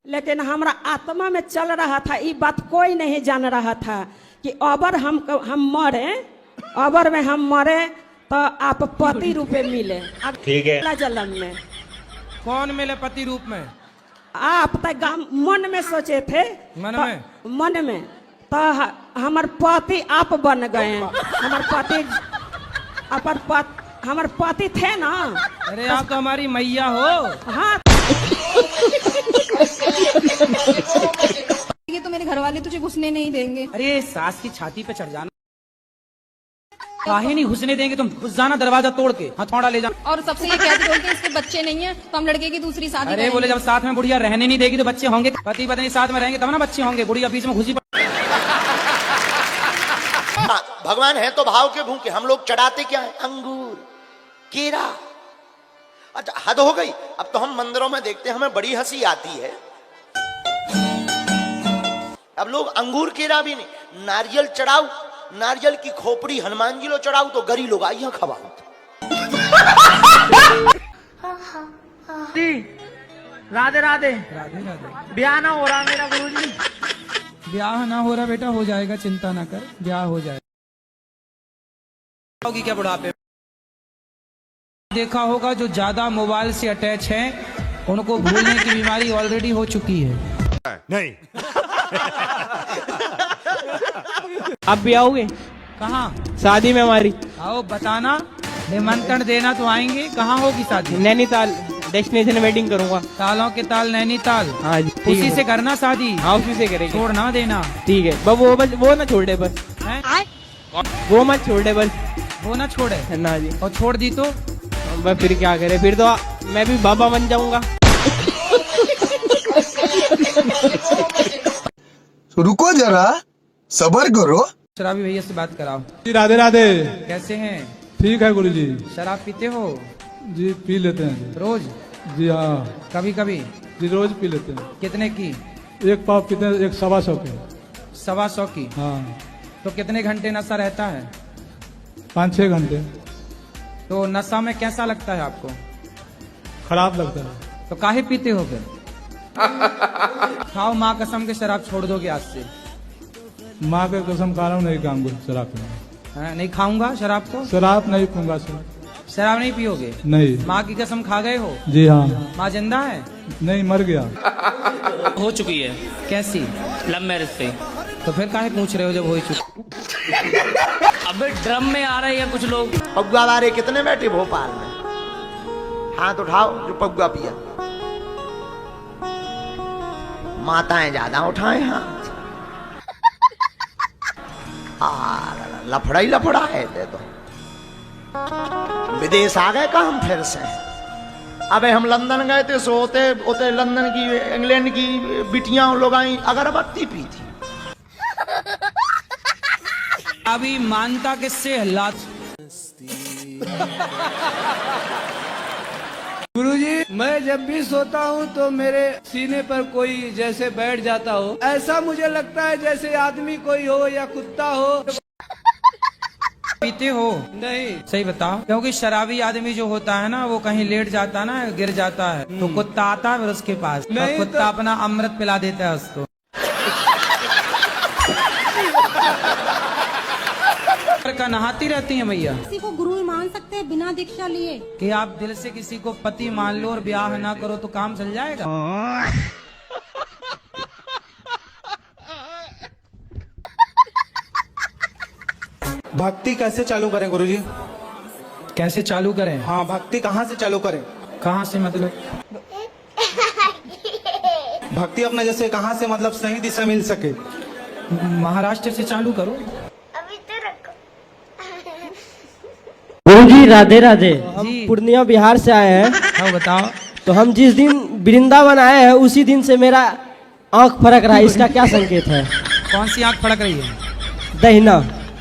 लेकिन हमारा आत्मा में चल रहा था, ये बात कोई नहीं जान रहा था कि अबर हम मरे, अबर में हम मरे तो आप पति रूप में मिले। ठीक है। जन्म में कौन मिले पति रूप में? आप तो मन में सोचे थे, मन में तो हमारे पति आप बन गए। हमारे पति थे ना। अरे आप तो हमारी मैया हो। हाँ। ये तो मेरे घर वाले तुझे घुसने नहीं देंगे। अरे सास की छाती पे चढ़ जाना, काहे नहीं घुसने देंगे? तुम घुस जाना दरवाजा तोड़ के, हथौड़ा ले जाना। और सबसे ये कहते बोलते इसके बच्चे नहीं है तो हम लड़के की दूसरी शादी अरे बोले जब साथ में बुढ़िया रहने नहीं देगी तो बच्चे होंगे। पति पत्नी साथ में रहेंगे तब ना बच्चे होंगे, बुढ़िया बीच में घुसी। भगवान है तो भाव के भूखे, हम लोग चढ़ाते क्या है? अंगूर, केरा। अच्छा हद हो गई। अब तो हम मंदिरों में देखते हैं, हमें बड़ी हंसी आती है। अब लोग अंगूर केरा भी नहीं, नारियल चढ़ाऊ, नारियल की खोपड़ी हनुमान जी लो चढ़ाऊ तो गरी लोग आइया खवाऊ। राधे राधे। राधे राधे। ब्याह ना हो रहा मेरा गुरुजी। ब्याह ना हो रहा बेटा, हो जाएगा, चिंता ना कर, ब्याह हो जाएगा। होगी क्या बुढ़ापे? देखा होगा जो ज्यादा मोबाइल से अटैच हैं उनको भूलने की बीमारी ऑलरेडी हो चुकी है। नहीं। आप भी आओगे? कहाँ? शादी में हमारी। आओ बताना, निमंत्रण देना तो आएंगे। कहाँ होगी शादी? नैनीताल, डेस्टिनेशन वेडिंग करूंगा। तालों के ताल नैनीताल। हाँ जी। उसी से करना शादी? हाँ उसी से करेंगे। छोड़ ना देना। ठीक है। बस वो ना छोड़ दे बस। वो मत छोड़ दे बस। वो ना छोड़े ना जी। और छोड़ दी तो बस फिर क्या करे, फिर तो मैं भी बाबा बन जाऊंगा। रुको जरा, सबर करो। शराबी भैया से बात कराओ। जी राधे राधे। कैसे हैं? ठीक है गुरुजी। शराब पीते हो? जी पी लेते हैं। रोज? जी हाँ। कभी कभी? जी रोज पी लेते हैं। कितने की? एक पाव पीते हैं, एक 125 की। 125 की? हाँ। तो कितने घंटे नशा रहता है? 5-6 घंटे। तो नशा में कैसा लगता है आपको? खराब लगता है। तो काहे पीते हो फिर? खाओ माँ कसम के शराब छोड़ दोगे आज से? माँ के कसम खा रहा हूँ, नहीं खाऊंगा शराब पीना। हाँ, नहीं खाऊंगा शराब को? शराब नहीं पीऊंगा सर। शराब नहीं पियोगे? नहीं। माँ की कसम खा गए हो? जी हाँ। माँ जिंदा है? नहीं, मर गया। हो चुकी है। कैसी? लव मैरिज से। तो फिर काहे पूछ रहे हो जब हो ही चुकी? अबे ड्रम में आ रहे हैं कुछ लोग। पगुआ वाले कितने बैठे भोपाल में? हाथ उठाओ जो पगुआ पिया। माताएं ज्यादा उठाए हाथ। लफड़ा ही लफड़ा है। दे दो। विदेश आ गए काम फिर से। अबे हम लंदन गए थे, सो होते लंदन की, इंग्लैंड की बिटियां लोग आई, अगरबत्ती पी थी। अभी मानता किससे हल्लात? गुरुजी, मैं जब भी सोता हूँ तो मेरे सीने पर कोई जैसे बैठ जाता हो, ऐसा मुझे लगता है जैसे आदमी कोई हो या कुत्ता हो। पीते हो? नहीं। सही बताओ। क्योंकि शराबी आदमी जो होता है ना, वो कहीं लेट जाता है ना, गिर जाता है तो कुत्ता आता है फिर उसके पास, नहीं कुत्ता तो... अपना अमृत पिला देता है उसको। का नहाती रहती है मैया। किसी को गुरु मान सकते हैं बिना दीक्षा लिए? कि आप दिल से किसी को पति मान लो और ब्याह ना करो तो काम चल जाएगा? भक्ति कैसे चालू करें गुरुजी? कैसे चालू करें? हाँ, भक्ति कहाँ से चालू करें? कहाँ से मतलब? भक्ति अपना जैसे कहाँ से मतलब सही दिशा मिल सके? महाराष्ट्र से चालू करो। गुरुजी राधे राधे। हम जी। पूर्णिया बिहार से आए हैं। हाँ बताओ। तो हम जिस दिन वृंदावन आए हैं उसी दिन से मेरा आंख फड़क रहा है, इसका क्या संकेत है? कौन सी आंख फड़क रही है? दहिना।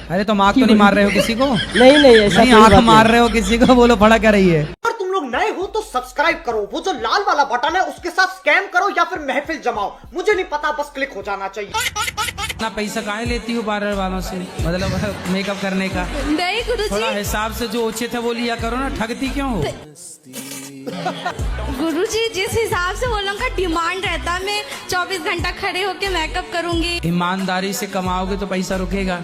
अरे तुम आंख तो नहीं मार रहे हो किसी को? नहीं नहीं, ऐसा नहीं, कोई आंख बात मार रहे हो किसी को, बोलो फड़क रही है। और तुम लोग नए हो तो सब्सक्राइब करो, वो जो लाल वाला बटन है उसके साथ स्कैम करो या फिर महफिल जमाओ, मुझे नहीं पता, बस क्लिक हो जाना चाहिए। इतना पैसा काहे लेती हूँ पार्लर वालों से, मतलब मेकअप करने का? नहीं थोड़ा गुरुजी, हिसाब से जो उचित है वो लिया करो ना, ठगती क्यों हो? गुरुजी जिस हिसाब से वो लोगों का डिमांड रहता है, मैं 24 घंटा खड़े होके मेकअप करूंगी। ईमानदारी से कमाओगे तो पैसा रुकेगा।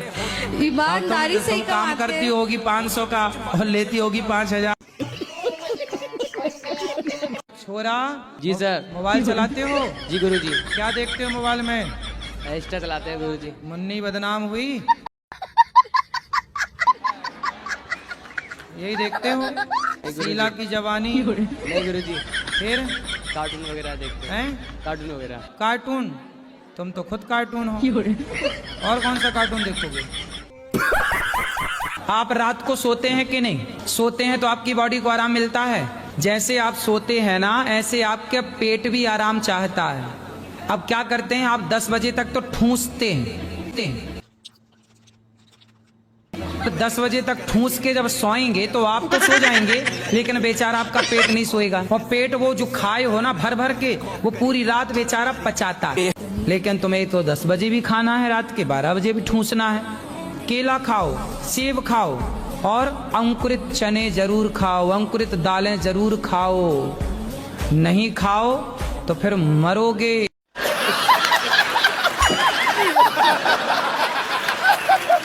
ईमानदारी से ही तुम काम कमाते करती हैं। होगी 500 का और लेती होगी 5000। छोरा जी सर। मोबाइल चलाते हो? जी गुरुजी। क्या देखते हो मोबाइल में? इंस्टा चलाते हैं गुरुजी। मुन्नी बदनाम हुई, यही देखते हो? शीला की जवानी? नहीं गुरुजी, फिर कार्टून वगैरह देखते हैं। हैं? कार्टून वगैरह। कार्टून? तुम तो खुद कार्टून हो, और कौन सा कार्टून देखोगे? आप रात को सोते हैं कि नहीं? सोते हैं तो आपकी बॉडी को आराम मिलता है। जैसे आप सोते हैं ना, ऐसे आपके पेट भी आराम चाहता है। अब क्या करते हैं आप? 10 बजे तक तो ठूंसते हैं, तो 10 बजे तक ठूंस के जब सोएंगे तो आप तो सो जाएंगे, लेकिन बेचारा आपका पेट नहीं सोएगा। और पेट वो जो खाए हो ना भर भर के, वो पूरी रात बेचारा पचाता है। लेकिन तुम्हें तो 10 बजे भी खाना है, रात के 12 बजे भी ठूंसना है। केला खाओ, सेब खाओ, और अंकुरित चने जरूर खाओ, अंकुरित दालें जरूर खाओ। नहीं खाओ तो फिर मरोगे।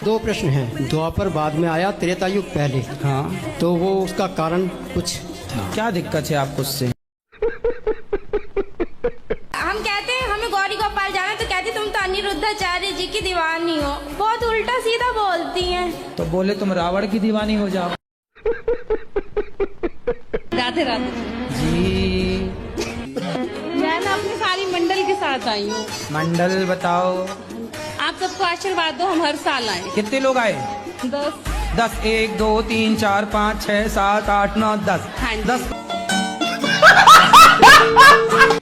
दो प्रश्न हैं। द्वापर बाद में आया, त्रेता युग पहले। हाँ, तो वो उसका कारण कुछ? क्या दिक्कत है आपको उससे? हम कहते हैं हमें गौरी गोपाल जाना है, तो कहती तुम तो अनिरुद्धाचार्य जी की दीवानी हो। बहुत उल्टा सीधा बोलती हैं। तो बोले तुम रावण की दीवानी हो जाओ। राधे राधे जी, मैं ना अपनी सारी मंडल के साथ आई हूँ। मंडल बताओ। आप सबको आशीर्वाद दो, हम हर साल आए। कितने लोग आए? 10। 1 2 3 4 5 6 7 8 9 10। हाँ जी। 10।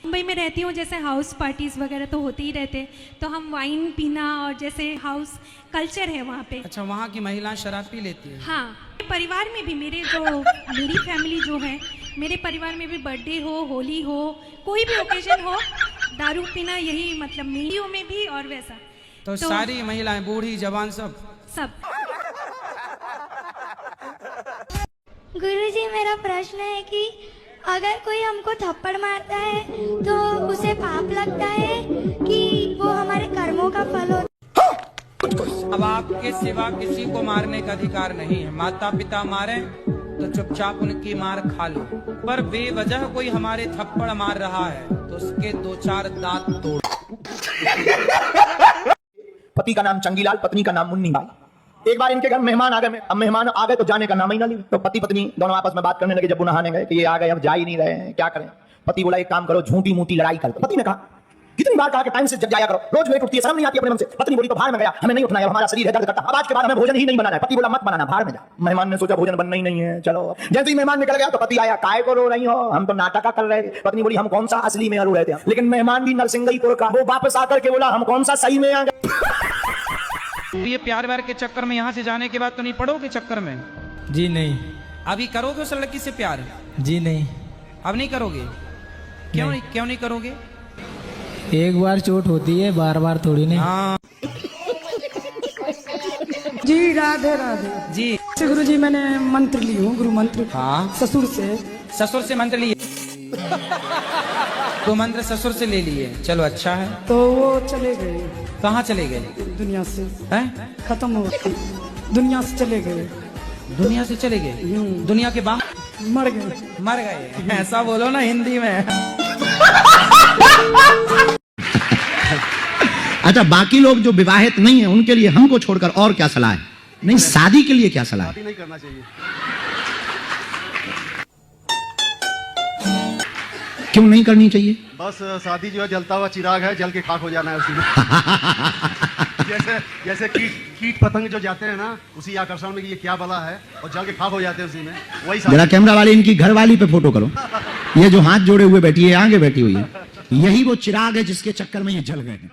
मुंबई में रहती हूँ, जैसे हाउस पार्टीज वगैरह तो होते ही रहते, तो हम वाइन पीना और जैसे हाउस कल्चर है वहाँ पे। अच्छा, वहाँ की महिलाएं शराब पी लेती है? हाँ, परिवार में भी मेरी फैमिली जो है, मेरे परिवार में भी बर्थडे हो, होली हो, कोई भी ओकेजन हो, दारू पीना यही मतलब मीडियो में भी और वैसा। तो सारी महिलाएं, बूढ़ी जवान सब? गुरुजी, मेरा प्रश्न है कि अगर कोई हमको थप्पड़ मारता है तो उसे पाप लगता है कि वो हमारे कर्मों का फल होता है? अब आपके सिवा किसी को मारने का अधिकार नहीं है। माता पिता मारे तो चुपचाप उनकी मार खा लो, पर बेवजह कोई हमारे थप्पड़ मार रहा है तो उसके 2-4 दांत तोड़। पति का नाम चंगीलाल, पत्नी का नाम मुन्नी बाई। एक बार इनके घर मेहमान आ गए। अब मेहमान आ गए तो जाने का नाम ही ना लिए। तो पति पत्नी दोनों आपस में बात करने लगे। जब वो नहाने गए कि ये आ गए, अब जा ही नहीं रहे हैं, क्या करें? पति बोला एक काम करो, झूठी मूठी लड़ाई कर। पति ने कहा कितनी बार कहा कि टाइम से जग जाया करो, रोज लेट उठती है, शर्म नहीं आती अपने मन से। पत्नी बोली तो बाहर में गया, हमें नहीं उठना है, हमारा शरीर है दर्द करता, अब आज के बाद हमें भोजन ही नहीं बनाना है। पति बोला मत बनाना, बाहर में जा। मेहमान ने सोचा भोजन बनना ही नहीं है, चलो। जैसे ही मेहमान निकल गया तो पति आया, काय को रो रही हो, हम तो नाटक कर रहे थे। पत्नी बोली हम कौन सा असली में रो रहे थे, लेकिन मेहमान भी नरसिंहपुर का। वो वापस आकर के बोला हम कौन सा सही में आ गए। ये प्यार व्यार के चक्कर में यहाँ से जाने के बाद तो नहीं पड़ोगे चक्कर में? जी नहीं। अभी करोगे उस लड़की से प्यार? जी नहीं। अब नहीं करोगे? क्यों नहीं करोगे? एक बार चोट होती है, बार बार थोड़ी नहीं। हाँ जी, राधे राधे जी। गुरु जी, मैंने मंत्र ली हूँ, गुरु मंत्र। हाँ, ससुर से मंत्र लिए? तो मंत्र ससुर से ले लिए, चलो अच्छा है। तो वो चले गए। कहाँ चले गए? दुनिया से। हैं? खत्म हो गए, दुनिया से चले गए। दुनिया से चले गए? दुनिया के बाहर मर गए। मर गए, ऐसा बोलो ना हिंदी में। अच्छा, बाकी लोग जो विवाहित नहीं है उनके लिए हमको छोड़कर और क्या सलाह है? नहीं, शादी के लिए क्या सलाह है? नहीं करना चाहिए। क्यों नहीं करनी चाहिए? बस शादी जो है जलता हुआ चिराग है, जल के खाक हो जाना है उसी में। जैसे कीट पतंग जो जाते हैं ना, उसी आकर्षण में कि ये क्या बला है, और जल के खाक हो जाते हैं उसी में, वही। जरा कैमरा वाले इनकी घर वाली पे फोटो करो। ये जो हाथ जोड़े हुए बैठी है, आगे बैठी हुई है, यही वो चिराग है जिसके चक्कर में ये जल गए हैं।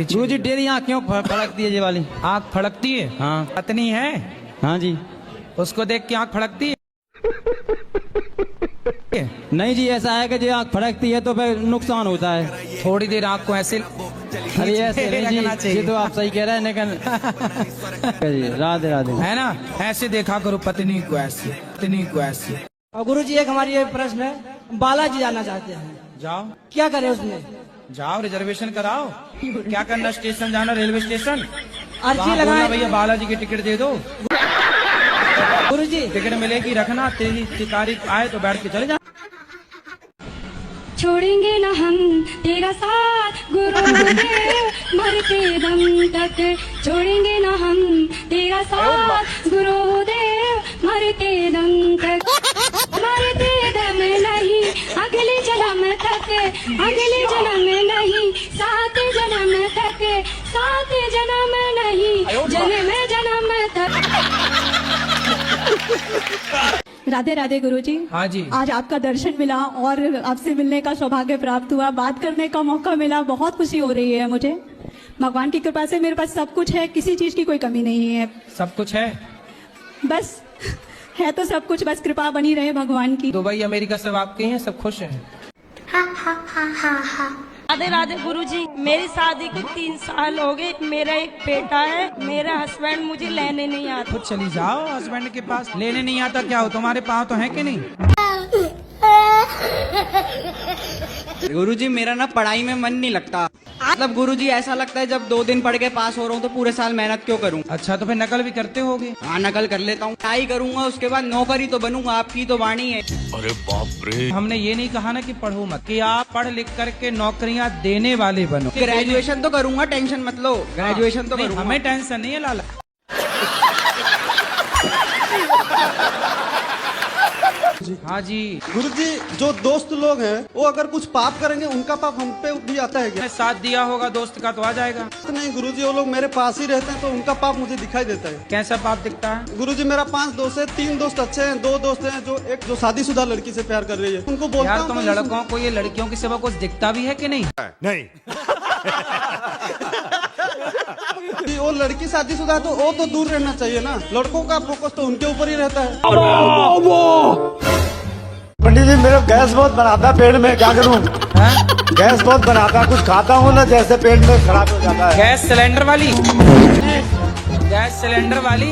गुरुजी डेली आँख क्यों फड़कती है? ये वाली आँख फड़कती है? हाँ। पत्नी है? हाँ जी। उसको देख के आँख फड़कती है? नहीं जी, ऐसा है कि जो आँख फड़कती है तो फिर नुकसान होता है। थोड़ी देर आँख को ऐसे अरे ऐसे नहीं रखना जी, चाहिए। ये तो आप सही कह रहे हैं, लेकिन जी, राधे राधे। है ना, ऐसे देखा करो पत्नी को ऐसे, पत्नी को ऐसे। और गुरुजी एक हमारी ये प्रश्न है, बालाजी जाना चाहते हैं, जाओ क्या करें उसमें? जाओ, रिजर्वेशन कराओ। क्या करना, स्टेशन जाना, रेलवे स्टेशन, अर्जी वहाँ बोलना लगाए भैया बालाजी की टिकट दे दो। गुरुजी। टिकट मिलेगी, रखना, तेरी तारीख आए तो बैठ के चले जा। छोड़ेंगे न हम तेरा साथ गुरुदेव, मरते दम तक छोड़ेंगे न हम तेरा साथ गुरुदेव, मरते दम तक, मरते दम नहीं अगले जन्म तक, अगले जन्म नहीं सात जन्म तक, सात जन्म नहीं जन्म जन्म तक। राधे राधे गुरुजी। हाँ जी। आज आपका दर्शन मिला और आपसे मिलने का सौभाग्य प्राप्त हुआ, बात करने का मौका मिला, बहुत खुशी हो रही है मुझे। भगवान की कृपा से मेरे पास सब कुछ है, किसी चीज की कोई कमी नहीं है। सब कुछ है, बस है तो सब कुछ, बस कृपा बनी रहे भगवान की। दुबई अमेरिका सब आपके हैं, सब खुश हैं। राधे राधे गुरुजी, मेरी शादी को 3 साल हो गए, मेरा एक बेटा है, मेरा हस्बैंड मुझे लेने नहीं आता। खुद चली जाओ हस्बैंड के पास, लेने नहीं आता क्या हो, तुम्हारे पाँव तो है कि नहीं? गुरुजी मेरा ना पढ़ाई में मन नहीं लगता, मतलब गुरुजी ऐसा लगता है जब 2 दिन पढ़ के पास हो रहा हूँ तो पूरे साल मेहनत क्यों करूँ। अच्छा, तो फिर नकल भी करते होगे? हाँ, नकल कर लेता हूँ, ट्राई करूंगा, उसके बाद नौकरी तो बनूंगा, आपकी तो वाणी है। अरे बाप रे। हमने ये नहीं कहा ना कि पढ़ो मत, कि आप पढ़ लिख करके नौकरियां देने वाले बनो। ग्रेजुएशन तो करूंगा, टेंशन मत लो, ग्रेजुएशन तो नहीं, करूंगा। हमें टेंशन नहीं है लाला। हाँ जी। गुरुजी, जो दोस्त लोग हैं वो अगर कुछ पाप करेंगे उनका पाप हम पे भी आता है क्या? मैं साथ दिया होगा दोस्त का तो आ जाएगा। नहीं गुरुजी, वो लोग मेरे पास ही रहते हैं तो उनका पाप मुझे दिखाई देता है। कैसा पाप दिखता है? गुरुजी मेरा 5 दोस्त है, 3 दोस्त अच्छे हैं, 2 दोस्त हैं जो शादीशुदा लड़की से प्यार कर रही है, उनको बोलता यार हूं तुम तो लड़कों को ये लड़कियों के सिवा कुछ दिखता भी है कि नहीं? नहीं। वो लड़की शादीशुदा है तो वो तो दूर रहना चाहिए ना, लड़कों का फोकस तो उनके ऊपर ही रहता है। पंडित जी, मेरा गैस बहुत बनाता है पेट में, क्या करूं? गैस बहुत बनाता है, कुछ खाता हूं ना जैसे पेट में खराब हो जाता है। गैस सिलेंडर वाली? गैस सिलेंडर वाली?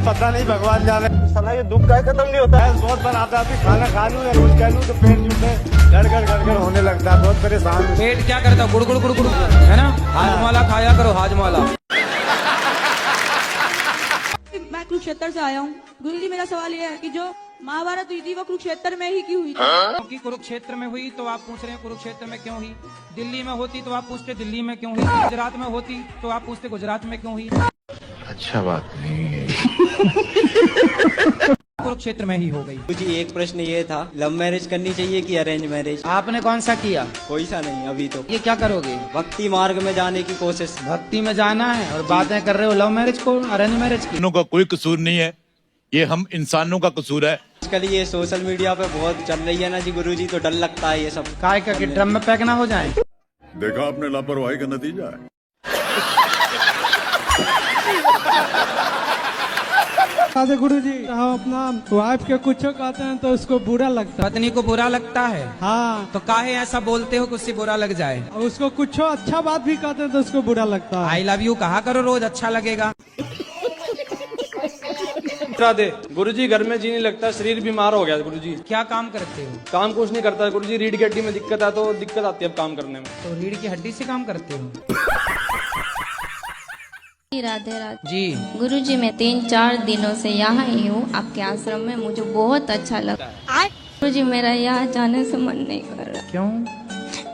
पता नहीं, भगवान जाने। साला ये दुख का खत्म नहीं होता है, बहुत बनाता है, अभी खाना खा लूं या कुछ कह लूं तो पेट में गड़गड़ होने लगता है, बहुत परेशान हूं। पेट क्या करता है? गुड़ गुड़ गुड़ गुड़, है ना? हाजमाला खाया करो, हाजमाला। मैं कुरुक्षेत्र से आया हूँ गुरुजी, मेरा सवाल ये है कि जो महाभारत हुई थी वो कुरुक्षेत्र में ही क्यों हुई थी? क्योंकि कुरुक्षेत्र में हुई तो आप पूछ रहे हैं कुरुक्षेत्र में क्यों हुई। दिल्ली में होती तो आप पूछते दिल्ली में क्यों हुई। गुजरात में होती तो आप पूछते गुजरात में क्यों हुई। अच्छा बात नहीं है। कुरुक्षेत्र में ही हो गई। मुझे एक प्रश्न ये था, लव मैरिज करनी चाहिए कि अरेंज मैरिज? आपने कौन सा किया? कोई सा नहीं अभी तो। ये क्या करोगे? भक्ति मार्ग में जाने की कोशिश। भक्ति में जाना है और बातें कर रहे हो लव मैरिज को, अरेंज मैरिज की। का कोई कसूर नहीं है, ये हम इंसानों का कसूर है। आजकल ये सोशल मीडिया पे बहुत चल रही है ना जी गुरुजी, तो डर लगता है ये सब। काय का कि ड्रम में पैक ना हो जाए। देखा आपने लापरवाही का नतीजा है। गुरुजी, हम अपना वाइफ के कुछ कहते हैं तो उसको बुरा लगता है। पत्नी को बुरा लगता है? हाँ। तो काहे ऐसा बोलते हो कि उससे बुरा लग जाए? और उसको कुछ अच्छा बात भी कहते हैं तो उसको बुरा लगता है। आई लव यू कहा करो रोज, अच्छा लगेगा। राधे गुरुजी, घर में जी नहीं लगता, शरीर बीमार हो गया गुरुजी। क्या काम करते हो? काम कुछ नहीं करता गुरुजी, रीढ़ की हड्डी में दिक्कत है तो दिक्कत आती है अब काम करने में। तो रीढ़ की हड्डी से काम करते हो? राधे राधे जी। गुरुजी, मैं 3-4 दिनों से यहाँ ही हूँ आपके आश्रम में, मुझे बहुत अच्छा लगा। गुरुजी, मेरा यहाँ जाने से मन नहीं कर रहा। क्यों?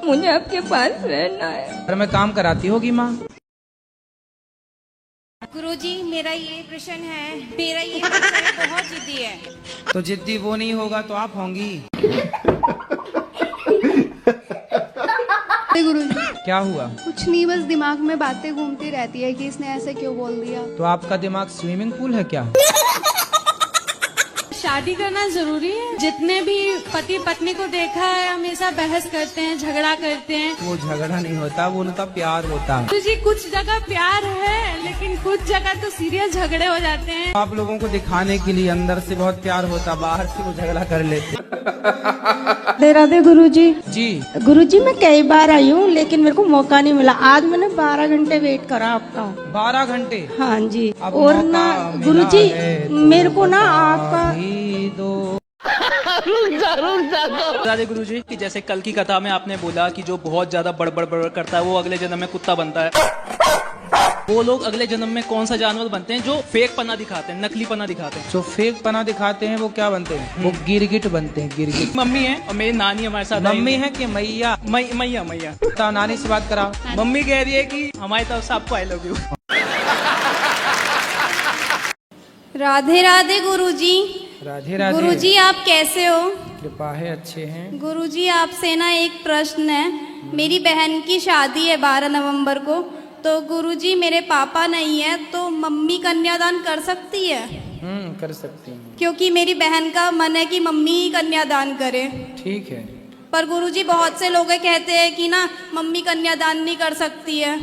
मुझे आपके पास रहना है। घर में काम कराती होगी माँ? गुरुजी, मेरा ये प्रश्न है, मेरा ये बच्चा बहुत जिद्दी है। तो जिद्दी वो नहीं होगा तो आप होंगी। गुरुजी, क्या हुआ? कुछ नहीं, बस दिमाग में बातें घूमती रहती है कि इसने ऐसे क्यों बोल दिया। तो आपका दिमाग स्विमिंग पूल है क्या? शादी करना जरूरी है? जितने भी पति पत्नी को देखा है हमेशा बहस करते हैं, झगड़ा करते हैं। वो झगड़ा नहीं होता, वो उनका प्यार होता है। जी, कुछ जगह प्यार है लेकिन कुछ जगह तो सीरियस झगड़े हो जाते हैं। आप लोगों को दिखाने के लिए अंदर से बहुत प्यार होता, बाहर से वो झगड़ा कर लेते। राधे राधे गुरुजी। जी गुरुजी मैं कई बार आई हूँ लेकिन मेरे को मौका नहीं मिला। आज मैंने 12 घंटे वेट करा आपका। 12 घंटे? हाँ जी। अब और मौका ना मिला गुरुजी है मेरे को ना आपका राधे गुरुजी कि जैसे कल की कथा में आपने बोला कि जो बहुत ज्यादा बड़बड़ करता है वो अगले जन्म में कुत्ता बनता है। वो लोग अगले जन्म में कौन सा जानवर बनते हैं जो फेक पना दिखाते हैं, नकली पना दिखाते हैं? जो फेक पना दिखाते हैं वो क्या बनते हैं? वो गिरगिट बनते हैं, गिरगिट। मम्मी है और मेरी नानी हमारे साथ आई मम्मी हुई है कि मैया? मैया मैया। तो नानी से बात करा। मम्मी कह रही है कि हमारी तरफ से आपको I love you. Radhe Radhe Guruji. Radhe Radhe. Guruji आप कैसे हो? कृपा है, अच्छे हैं। गुरुजी आपसे ना एक प्रश्न है। मेरी बहन की शादी है 12 नवंबर को, तो गुरुजी मेरे पापा नहीं है तो मम्मी कन्यादान कर सकती है? कर सकती हैं। क्योंकि मेरी बहन का मन है कि मम्मी ही कन्यादान करे। ठीक है। पर गुरुजी बहुत से लोग कहते हैं कि ना मम्मी कन्यादान नहीं कर सकती है।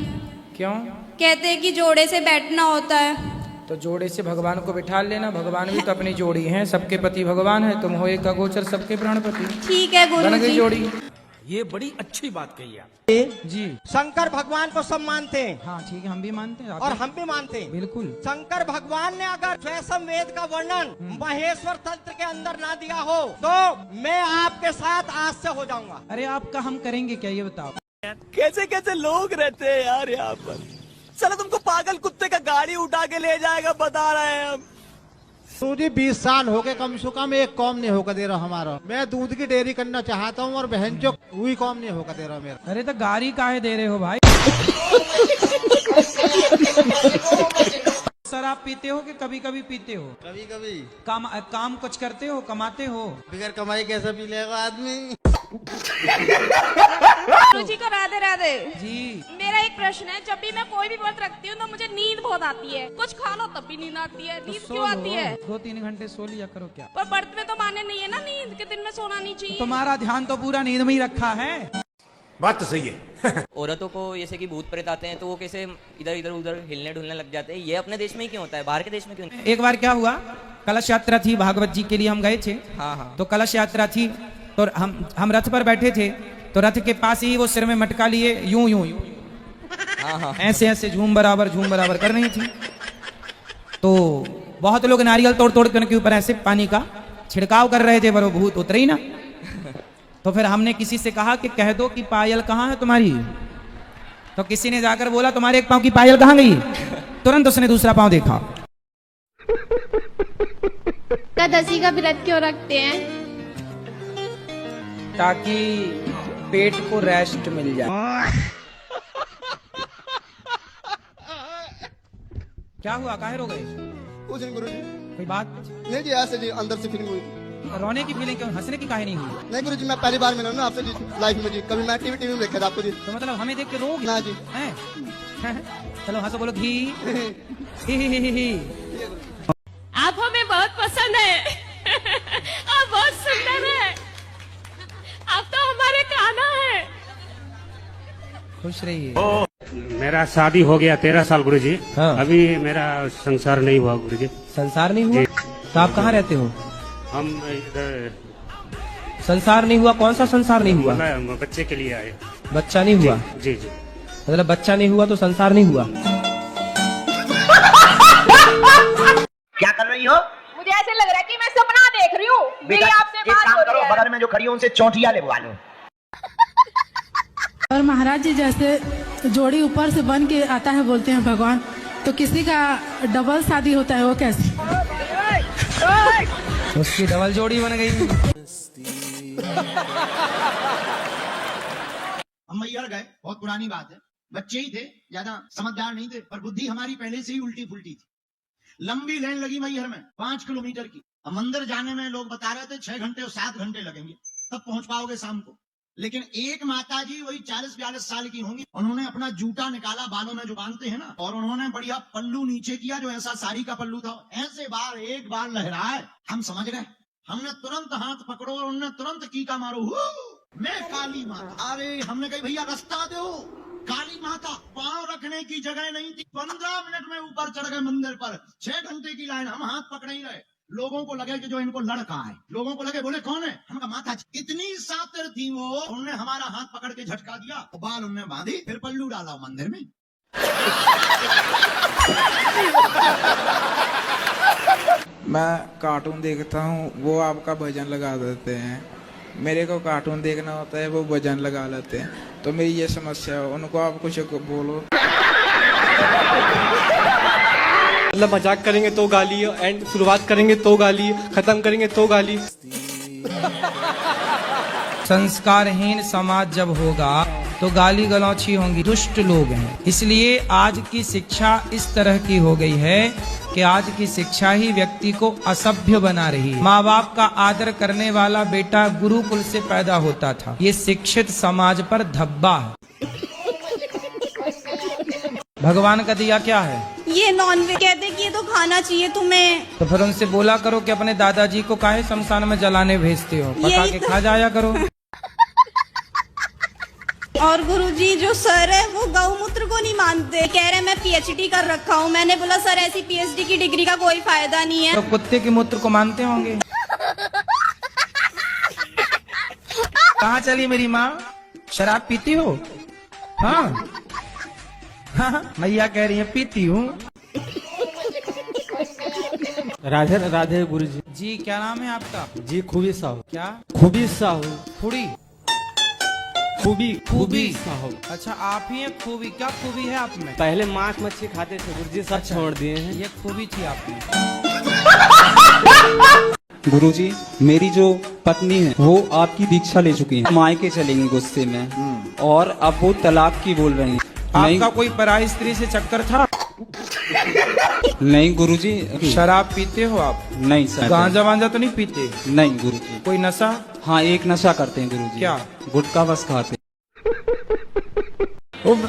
क्यों? कहते हैं कि जोड़े से बैठना होता है। तो जोड़े से भगवान को बिठा लेना। भगवान भी तो अपनी जोड़ी है, सबके पति भगवान है। तुम हो एक अगोचर सबके प्राणपति। ठीक है बन गई गुरुजी। जोड़ी। ये बड़ी अच्छी बात कही आप। जी शंकर भगवान को सब मानते हैं हाँ ठीक है, हम भी मानते हैं। और हम भी मानते हैं। बिल्कुल। शंकर भगवान ने अगर स्वयं वेद का वर्णन महेश्वर तंत्र के अंदर ना दिया हो तो मैं आपके साथ आज से हो जाऊंगा। अरे आपका हम करेंगे क्या, ये बताओ? कैसे कैसे लोग रहते हैं यार यहाँ पर। चलो तुमको पागल कुत्ते का गाड़ी उठा के ले जाएगा, बता रहे हैं हम। सूजी 20 साल हो गए, कम से कम एक कॉम नहीं होकर दे रहा हमारा। मैं दूध की डेयरी करना चाहता हूँ और बहन जो हुई कॉम नहीं होकर दे रहा मेरा। अरे तो गाड़ी काहे दे रहे हो भाई? शराब पीते हो कि कभी कभी पीते हो? कभी कभी। काम कुछ करते हो, कमाते हो? बिगर कमाई कैसे पी लेगा आदमी। गुरुजी को राधे राधे। जी मेरा एक प्रश्न है, जब भी मैं कोई भी व्रत रखती हूँ तो मुझे नींद बहुत आती है। कुछ खा लो तब भी नींद आती है। नींद क्यों आती है? 2-3 घंटे सो लिया करो। क्या पर व्रत में तो माने नहीं है ना नींद के, दिन में सोना नहीं चाहिए। तुम्हारा ध्यान तो पूरा नींद में ही रखा है। बात तो सही है। औरतों को जैसे कि भूत प्रेत आते हैं तो वो कैसे इधर इधर उधर हिलने ढुलने लग जाते हैं। ये अपने देश में ही क्यों होता है, बाहर के देश में क्यों नहीं? एक बार क्या हुआ, कलश यात्रा थी, भागवत जी के लिए हम गए थे। हाँ। तो कलश यात्रा थी तो हम रथ पर बैठे थे। तो रथ के पास ही वो सिर में मटका लिए यूं यूं हाँ। ऐसे ऐसे झूम बराबर कर रही थी। तो बहुत लोग नारियल तोड़ तोड़ के उनके ऊपर ऐसे पानी का छिड़काव कर रहे थे, पर वो भूत उतरे ही ना। तो फिर हमने किसी से कहा कि कह दो कि पायल कहाँ है तुम्हारी। तो किसी ने जाकर बोला तुम्हारे एक पांव की पायल कहाँ गई। तुरंत उसने दूसरा पांव देखा। एकादशी का व्रत क्यों रखते हैं? ताकि पेट को रेस्ट मिल जाए। क्या हुआ, काहे रो गए? कुछ नहीं गुरुजी। कोई बात नहीं जी, ऐसे जी अंदर से फीलिंग हुई। रोने की फीलिंग क्यों, हंसने की काहे नहीं हुई? नहीं गुरुजी, मैं पहली बार मिला हूं ना आपसे जी लाइफ में जी। कभी मैं टीवी में देखा था आपको जी। तो मतलब हमें देख के रोगे? ना जी। हैं? चलो हंसो, बोलो घी। ही। आप हमें बहुत पसंद है। आप बहुत सुंदर है। आप तो हमारे कान्हा है। खुश रहिए। मेरा शादी हो गया 13 साल गुरुजी। हाँ। अभी मेरा संसार नहीं हुआ गुरुजी। संसार नहीं हुआ? तो आप कहाँ रहते हो? हम इधर संसार नहीं हुआ? कौन सा संसार नहीं हुआ? बच्चे के लिए आए। बच्चा नहीं हुआ? जी। मतलब बच्चा नहीं हुआ तो संसार नहीं हुआ। क्या कर रही हो? मुझे ऐसे लग रहा है कि मैं सपना देख रही हूँ। मेरी आपसे एक बात काम हो करो, रही है। बगल में जो खड़ी हो उनसे चौंटिया लेवा लो। और महाराज जी जैसे जोड़ी ऊपर से बन के आता है बोलते हैं भगवान, तो किसी का डबल शादी होता है वो कैसे? उसकी डबल जोड़ी बन गई। हम मैहर गए, बहुत पुरानी बात है। बच्चे ही थे, ज्यादा समझदार नहीं थे, पर बुद्धि हमारी पहले से ही उल्टी फुल्टी थी। लंबी लाइन लगी मैहर में 5 किलोमीटर की। अब मंदिर जाने में लोग बता रहे थे 6 घंटे और 7 घंटे लगेंगे, तब पहुंच पाओगे शाम को। लेकिन एक माता जी वही 40-42 साल की होंगी, उन्होंने अपना जूता निकाला, बालों में जो बांधते हैं ना, और उन्होंने बढ़िया पल्लू नीचे किया, जो ऐसा साड़ी का पल्लू था, ऐसे एक बार लहराए। हम समझ गए, हमने तुरंत हाथ पकड़ो और उन्होंने तुरंत कीका मारो, मैं काली माता। अरे हमने कही भैया रास्ता दो, काली माता पांव रखने की जगह नहीं थी। 15 मिनट में ऊपर चढ़ गए मंदिर पर। 6 घंटे की लाइन, हम हाथ पकड़े ही रहे। लोगों को लगे कि जो इनको लड़का है, लोगों को लगे बोले कौन है, हमका माता। इतनी सातिर थी वो, उन्होंने हमारा हाथ पकड़ के झटका दिया, तो बाल उन्होंने बांधी, फिर पल्लू डाला मंदिर में। मैं कार्टून देखता हूँ, वो आपका भजन लगा देते हैं। मेरे को कार्टून देखना होता है, वो भजन लगा लेते हैं। तो मेरी ये समस्या है, उनको आप कुछ बोलो। मतलब मजाक करेंगे तो गाली, एंड शुरुआत करेंगे तो गाली, खत्म करेंगे तो गाली। संस्कारहीन समाज जब होगा तो गाली गलौची होंगी, दुष्ट लोग हैं। इसलिए आज की शिक्षा इस तरह की हो गई है कि आज की शिक्षा ही व्यक्ति को असभ्य बना रही है। माँ बाप का आदर करने वाला बेटा गुरुकुल से पैदा होता था। ये शिक्षित समाज पर धब्बा है। भगवान का दिया क्या है? ये नॉनवेज कहते कि ये तो खाना चाहिए तुम्हें। तो फिर उनसे बोला करो कि अपने दादाजी को काहे शमशान में जलाने भेजते हो, पका के खा जाया करो। और गुरुजी जो सर है वो गौमूत्र को नहीं मानते, कह रहे मैं पीएचडी कर रखा हूँ। मैंने बोला सर ऐसी पीएचडी की डिग्री का कोई फायदा नहीं है। तो कुत्ते के मूत्र को मानते होंगे। कहाँ चली मेरी माँ? शराब पीती हो? हाँ मैया कह रही है पीती हूँ। राधे राधे गुरुजी। जी क्या नाम है आपका? जी खूबी साहू। क्या? खूबी साहू। खूबी खूबी साहू। अच्छा आप ही हैं खूबी? क्या खूबी है आप में? पहले मांस मच्छी खाते थे गुरुजी, सब छोड़ दिए हैं। ये खूबी थी आप में। गुरुजी मेरी जो पत्नी है वो आपकी दीक्षा ले चुकी है, मायके चलेंगी गुस्से में, और अब वो तलाक की बोल रही है। आपका कोई पराई स्त्री से चक्कर था? नहीं गुरुजी। शराब पीते हो आप? नहीं सर। गांजा वांजा तो नहीं पीते? नहीं गुरुजी। कोई नशा? हाँ एक नशा करते हैं गुरुजी। क्या? गुटखा बस खाते।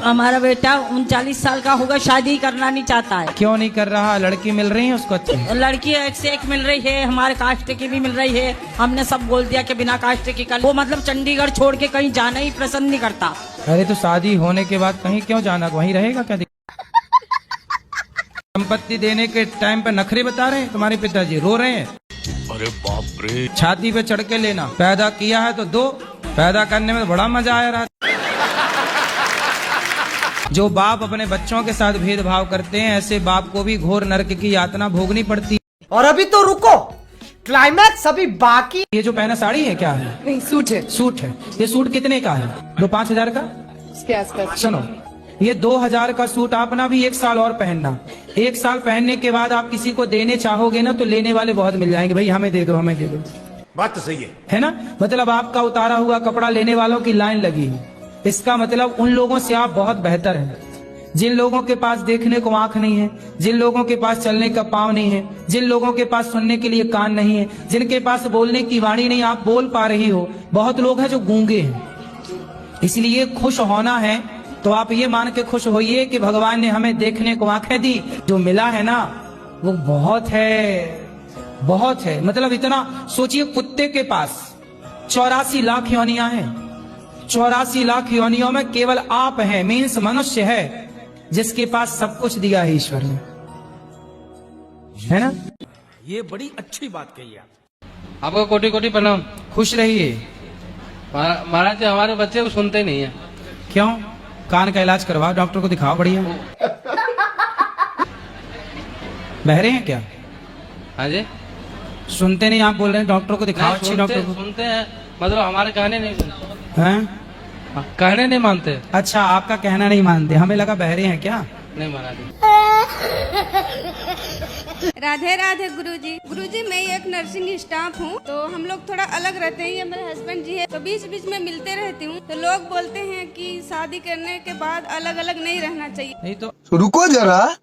हमारा बेटा 39 साल का होगा, शादी करना नहीं चाहता है। क्यों नहीं कर रहा? लड़की मिल रही है उसको अच्छी? लड़की एक से एक मिल रही है, हमारे कास्ट की भी मिल रही है। हमने सब बोल दिया कि बिना कास्ट की कर। वो मतलब चंडीगढ़ छोड़ के कहीं जाना ही पसंद नहीं करता। अरे तो शादी होने के बाद कहीं क्यों जाना, वहीं रहेगा क्या? संपत्ति देने के टाइम पे नखरे बता रहे हैं तुम्हारे पिताजी, रो रहे हैं। अरे बाप रे। छाती पे चढ़ के लेना, पैदा किया है तो दो। पैदा करने में तो बड़ा मजा आया रहा। जो बाप अपने बच्चों के साथ भेदभाव करते हैं, ऐसे बाप को भी घोर नरक की यातना भोगनी पड़ती है। और अभी तो रुको, क्लाइमैक्स अभी बाकी। ये जो पहना साड़ी है क्या है? नहीं सूट है। सूट है। ये सूट कितने का है? 5,000 का? इसके आसपास। सुनो, ये 2,000 का सूट आप ना भी 1 साल और पहनना। 1 साल पहनने के बाद आप किसी को देने चाहोगे ना तो लेने वाले बहुत मिल जाएंगे, भाई हमें दे दो हमें दे दो। बात तो सही है ना? मतलब आपका उतारा हुआ कपड़ा लेने वालों की लाइन लगी है। इसका मतलब उन लोगों से आप बहुत बेहतर हैं जिन लोगों के पास देखने को आंख नहीं है, जिन लोगों के पास चलने का पांव नहीं है, जिन लोगों के पास सुनने के लिए कान नहीं है, जिनके पास बोलने की वाणी नहीं, आप बोल पा रही हो। बहुत लोग हैं जो गूंगे हैं। इसलिए खुश होना है तो आप ये मान के खुश होइए कि भगवान ने हमें देखने को आंखें दी। जो मिला है ना वो बहुत है, बहुत है। मतलब इतना सोचिए, कुत्ते के पास 84 लाख योनियां हैं। 84 लाख योनियों में केवल आप हैं, मीन्स मनुष्य है जिसके पास सब कुछ दिया है ईश्वर ने, है ना? ये बड़ी अच्छी बात कही है। आपका कोटि कोटि प्रणाम। खुश रहिए। महाराज हमारे बच्चे को सुनते नहीं है। क्यों? कान का इलाज करवाओ, डॉक्टर को दिखाओ बढ़िया। बहरे हैं क्या? हाँ जी। सुनते नहीं, आप बोल रहे हैं डॉक्टर को दिखाओ। अच्छे डॉक्टर को। सुनते हैं, मतलब हमारे कहने नहीं सुनते हैं, कहने नहीं मानते। अच्छा आपका कहना नहीं मानते, हमें लगा बहरे हैं क्या? नहीं महाराज। राधे राधे गुरुजी। गुरुजी मैं एक नर्सिंग स्टाफ हूँ, तो हम लोग थोड़ा अलग रहते हैं। ये मेरे हस्बैंड जी है, तो बीच बीच में मिलते रहती हूँ। तो लोग बोलते हैं कि शादी करने के बाद अलग अलग नहीं रहना चाहिए। नहीं तो रुको जरा,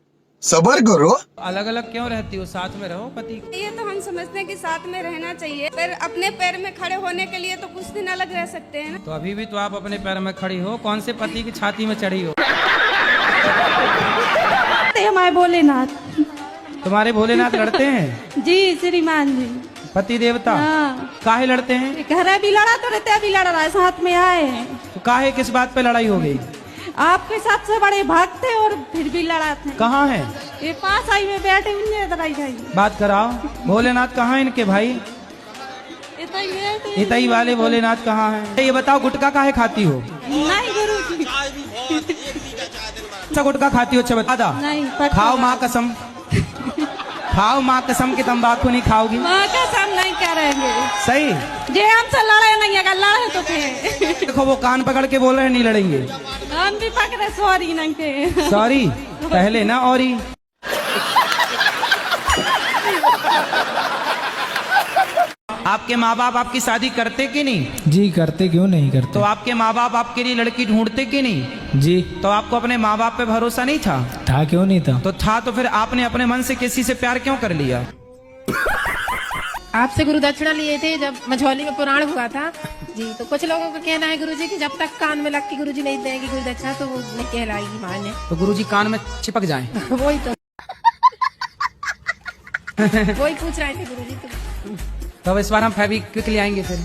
सबर करो। अलग अलग क्यों रहती हो? साथ में रहो पति। ये तो हम समझते हैं कि साथ में रहना चाहिए, पर अपने पैर में खड़े होने के लिए तो कुछ दिन अलग रह सकते हैं ना। तो अभी भी तो आप अपने पैर में खड़ी हो, कौन से पति की छाती में चढ़ी हो? हमारे भोलेनाथ। तुम्हारे भोलेनाथ लड़ते हैं? जी श्रीमान जी। पति देवता? हाँ। काहे लड़ते हैं? घर भी लड़ा तो रहते, अभी लड़ रहा है, साथ में आए हैं। तो काहे, किस बात पे लड़ाई हो गई? आपके सबसे बड़े भक्त थे और फिर भी लड़ा थे। कहाँ है? ये पास आई में बैठे हुए इधर आई जाइए। बात कराओ। भोलेनाथ कहाँ हैं इनके भाई? इतई वाले भोलेनाथ कहाँ हैं? ये बताओ गुटखा काहे खाती हो? नहीं गुरुजी। अच्छा गुटखा खाती हो? अच्छा बता दा। नहीं खाओ माँ कसम, खाओ माँ कसम की तंबाकू नहीं खाओगी। माँ कसम नहीं करेंगे। सही। जे हमसे लड़े नहीं, अगर लड़े तो फिर देखो वो कान पकड़ के बोल रहे हैं नहीं लड़ेंगे। हम भी पकड़े सॉरी नहीं के। सॉरी पहले ना और ही। आपके माँ बाप आपकी शादी करते कि नहीं? जी करते, क्यों नहीं करते। तो आपके माँ बाप आपके लिए लड़की ढूंढते कि नहीं? जी। तो आपको अपने माँ बाप पे भरोसा नहीं था? था, क्यों नहीं था। तो था, तो फिर आपने अपने मन से किसी से प्यार क्यों कर लिया? आपसे गुरु दक्षिणा लिए थे जब मझौली में पुराण हुआ था जी। तो कुछ लोगों का कहना है गुरुजी कि जब तक कान में लग के गुरुजी नहीं देंगे गुरु दक्षिणा तो वो नहीं कहलाएगी मान्य। तो गुरुजी कान में चिपक जाएं। वही तो वही पूछ रहे थे गुरुजी। तो इस बार हम फेविक्विक ले आएंगे फिर।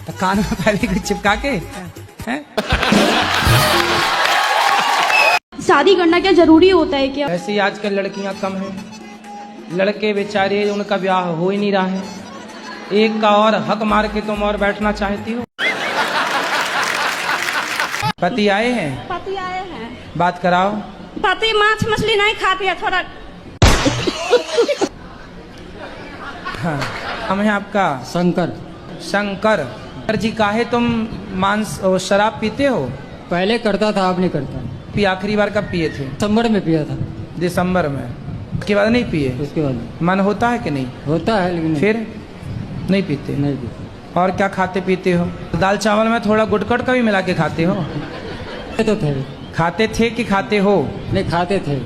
तो कान में फेविक्विक चिपका के हैं? शादी करना क्या जरूरी होता है क्या? ऐसे ही आजकल लड़कियां कम हैं, लड़के बेचारे उनका ब्याह हो ही नहीं रहा है। एक का और हक मार के तुम और बैठना चाहती हो। पति आए हैं? पति आए हैं। बात कराओ। पति माछ मछली नहीं खाती है थोड़ा। हाँ, नाम है आपका? शंकर। शंकर जी, काहे तुम मांस और शराब पीते हो? पहले करता था, अब नहीं करता। आखिरी बार कब पिए थे? दिसंबर में पिया था। दिसंबर में? उसके बाद नहीं पिए? उसके बाद मन होता है कि नहीं? होता है लेकिन फिर नहीं पीते? नहीं पीते। और क्या खाते पीते हो? दाल चावल में थोड़ा गुटकट का भी मिला के खाते हो? तो थे। खाते थे कि खाते हो? नहीं खाते थे।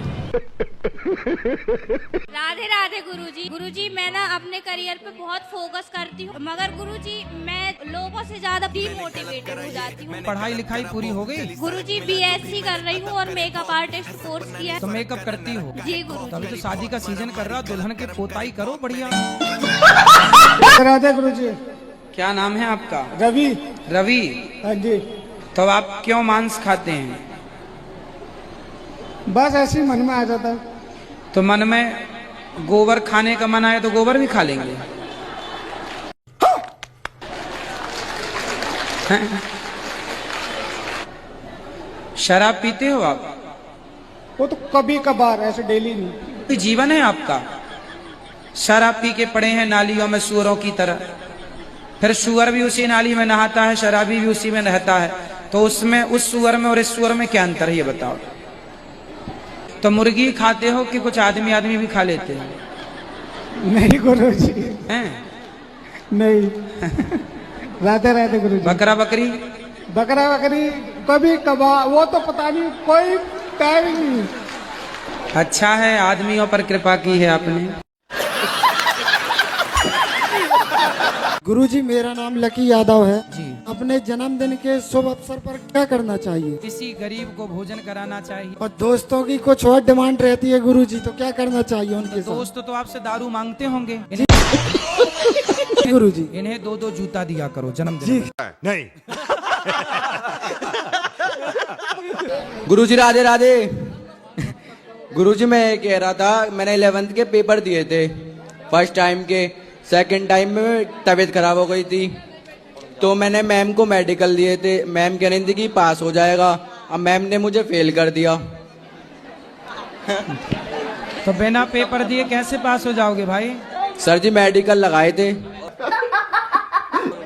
राधे राधे गुरुजी। गुरुजी मैं ना अपने करियर पे बहुत फोकस करती हूँ, मगर गुरुजी मैं लोगों से ज्यादा डीमोटिवेटेड हो जाती हूँ। पढ़ाई लिखाई पूरी हो गई? गुरुजी BSc कर रही हूँ और मेकअप आर्टिस्ट कोर्स किया है। तो मेकअप करती हो? जी गुरुजी। तभी तो शादी का सीजन कर रहा, दुल्हन के पोताई करो बढ़िया। राधे गुरुजी। क्या नाम है आपका? रवि। रवि। हाँ जी। तो आप क्यों मांस खाते हैं? बस ऐसे ही मन में आ जाता है। तो मन में गोबर खाने का मन आए तो गोबर भी खा लेंगे? शराब पीते हो आप? वो तो कभी कभार, ऐसे डेली नहीं। जीवन है आपका। शराब पी के पड़े हैं नालियों में सुअरों की तरह। फिर सुअर भी उसी नाली में नहाता है, शराबी भी उसी में नहाता है। तो उसमें उस सुअर में और इस सुअर में क्या अंतर है ये बताओ। तो मुर्गी खाते हो कि कुछ आदमी भी खा लेते हैं? नहीं गुरुजी। हैं? नहीं। राधे राधे गुरुजी। बकरा बकरी? बकरा बकरी कभी कभार, वो तो पता नहीं, कोई टाइम नहीं। अच्छा है आदमियों पर कृपा की है आपने। गुरुजी मेरा नाम लकी यादव है जी। अपने जन्मदिन के शुभ अवसर पर क्या करना चाहिए? किसी गरीब को भोजन कराना चाहिए। और दोस्तों की कुछ और डिमांड रहती है गुरुजी, तो क्या करना चाहिए उनके साथ? दोस्त तो आपसे दारू मांगते होंगे गुरुजी। इन्हें 2-2 जूता दिया करो जन्मदिन। नहीं। गुरुजी राधे राधे। गुरुजी मैं ये कह रहा था, मैंने 11th के पेपर दिए थे। फर्स्ट टाइम के, सेकंड टाइम में तबीयत खराब हो गई थी तो मैंने मैम को मेडिकल दिए थे। मैम कह रही थी कि पास हो जाएगा, अब मैम ने मुझे फेल कर दिया। तो बिना पेपर दिए कैसे पास हो जाओगे भाई? सर जी मेडिकल लगाए थे।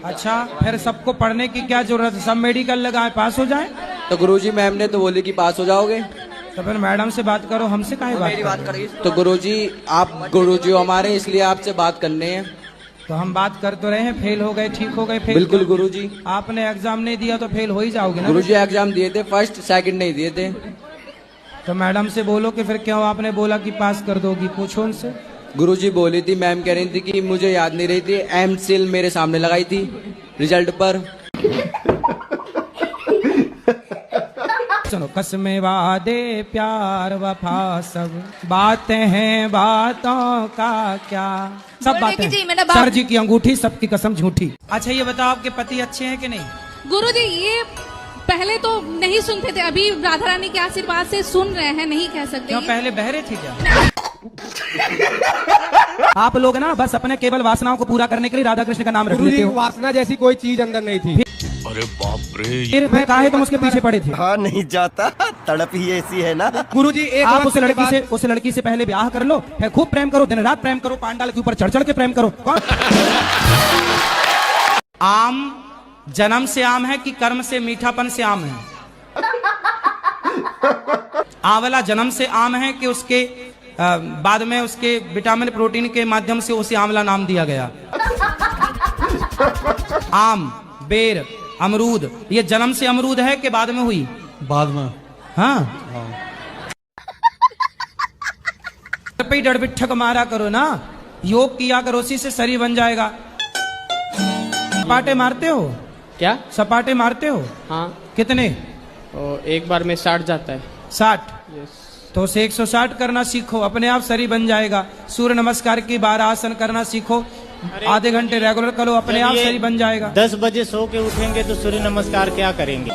अच्छा, फिर सबको पढ़ने की क्या जरूरत है? सब मेडिकल लगाए पास हो जाए? तो गुरुजी मैम ने तो बोली कि पास हो जाओगे। तो फिर मैडम से बात करो, हमसे काहे बात करिए? तो गुरुजी आप गुरुजी हमारे, इसलिए आपसे बात करने हैं। तो हम बात कर तो रहे हैं, फेल हो गए, ठीक हो गए, फेल। बिल्कुल गुरुजी। आपने एग्जाम नहीं दिया तो फेल हो ही जाओगे ना। गुरुजी एग्जाम दिए थे, फर्स्ट सेकंड नहीं दिए थे। तो मैडम से बोलो कि फिर क्यों आपने बोला कि पास कर दोगी, पूछो उनसे। गुरुजी बोली थी, मैम कह रही थी कि मुझे याद नहीं रही थी, एम सील मेरे सामने लगाई थी रिजल्ट पर। चलो कसमें वादे प्यार वफा सब बातें हैं, बातों का क्या, सब बातें। सर जी की अंगूठी सबकी कसम झूठी। अच्छा ये बताओ आपके पति अच्छे हैं कि नहीं? गुरुजी ये पहले तो नहीं सुनते थे, अभी राधा रानी के आशीर्वाद से सुन रहे हैं, नहीं कह सकते। क्यों पहले बहरे थे क्या? आप लोग ना बस अपने केवल वासनाओं को पूरा करने के लिए राधा कृष्ण का नाम रख लेते हो। वासना जैसी कोई चीज अंदर नहीं थी। अरे बाप रे, फिर मैं काहे तुम उसके पीछे पड़े थे? हाँ नहीं जाता, तड़प ही ऐसी है ना। गुरुजी एक आप वक्त उस लड़की से पहले ब्याह कर लो, फिर खूब प्रेम करो, दिन रात प्रेम करो, पांडाल के ऊपर चढ़ चढ़ के प्रेम करो। कौन? आम जन्म से आम है कि कर्म से मीठापन से आम है? आंवला जन्म से आम है कि उसके बाद में उसके विटामिन प्रोटीन के माध्यम से उसे आंवला नाम दिया गया? आम, बेर, अमरूद, ये जन्म से अमरूद है कि बाद में हुई? बाद में। हाँ, पे डर बिठक मारा करो ना, योग किया करो, उसी से शरीर बन जाएगा। सपाटे मारते हो क्या? सपाटे मारते हो? हाँ। कितने? एक बार में 60 जाता है। 60? तो उसे 160 करना सीखो, अपने आप शरीर बन जाएगा। सूर्य नमस्कार की 12 आसन करना सीखो, आधे घंटे रेगुलर करो, अपने आप शरीर बन जाएगा। 10 बजे सो के उठेंगे तो सूर्य नमस्कार क्या करेंगे?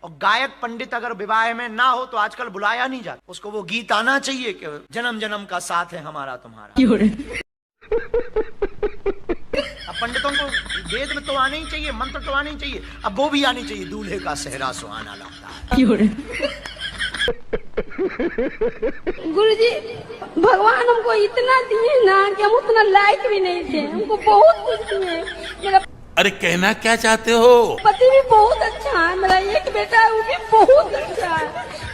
और गायक पंडित अगर विवाह में ना हो तो आजकल बुलाया नहीं जाता, उसको वो गीत आना चाहिए कि जन्म जन्म का साथ है हमारा तुम्हारा। अब पंडितों को वेद में तो आने ही चाहिए, मंत्र तो आने ही चाहिए, अब वो भी आनी चाहिए, दूल्हे का सेहरा सुहाना लगता है। गुरुजी, भगवान हमको इतना दिए ना कि हम उतना लायक भी नहीं थे, हमको बहुत कुछ दिए। मेरा अरे कहना क्या चाहते हो? पति भी बहुत अच्छा है, मेरा एक बेटा है वो भी बहुत अच्छा है,